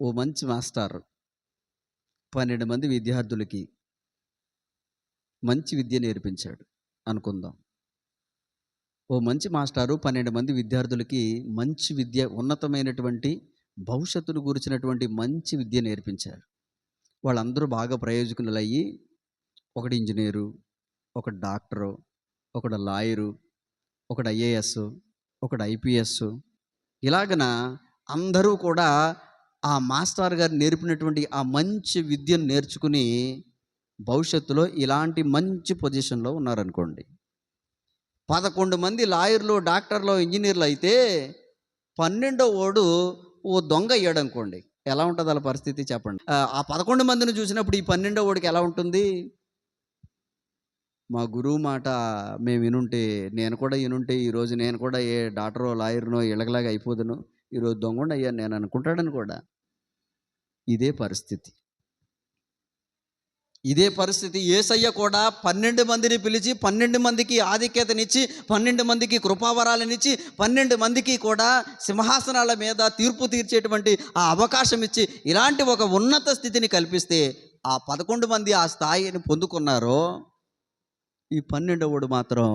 ఓ మంచి మాస్టారు 12 మంది విద్యార్థులకి మంచి విద్య నేర్పించాడు అనుకుందాం. ఓ మంచి మాస్టారు 12 మంది విద్యార్థులకి మంచి విద్య, ఉన్నతమైనటువంటి భవిష్యత్తును గురించినటువంటి మంచి విద్య నేర్పించారు. వాళ్ళందరూ బాగా ప్రయోజకులయ్యి, ఒకడు ఇంజనీరు, ఒకడు డాక్టరు, ఒకడు లాయరు, ఒకడు ఐఏఎస్, ఒకడు ఐపీఎస్, ఇలాగన అందరూ కూడా ఆ మాస్టర్ గారు నేర్పినటువంటి ఆ మంచి విద్యను నేర్చుకుని భవిష్యత్తులో ఇలాంటి మంచి పొజిషన్లో ఉన్నారనుకోండి. 11 మంది లాయర్లు, డాక్టర్లు, ఇంజనీర్లు అయితే 12వ వాడు ఓ దొంగ అయ్యాడు అనుకోండి. ఎలా ఉంటుంది వాళ్ళ పరిస్థితి చెప్పండి? ఆ 11 మందిని చూసినప్పుడు ఈ 12వ వాడికి ఎలా ఉంటుంది? మా గురువు మాట మేము వినుంటే, నేను కూడా వినుంటే ఈరోజు నేను కూడా ఏ డాక్టరో, లాయర్నో ఇళ్ళగలాగా అయిపోదును, ఈరోజు దొంగోడిని అయ్యాను నేను అనుకుంటాడని కూడా. ఇదే పరిస్థితి. ఇదే పరిస్థితి. యేసయ్య కూడా 12 మందిని పిలిచి 12 మందికి ఆధిక్యతనిచ్చి, 12 మందికి కృపావరాలనిచ్చి, 12 మందికి కూడా సింహాసనాల మీద తీర్పు తీర్చేటువంటి ఆ అవకాశం ఇచ్చి, ఇలాంటి ఒక ఉన్నత స్థితిని కల్పిస్తే ఆ 11 మంది ఆ స్థాయిని పొందుకున్నారో, ఈ 12వ వాడు మాత్రం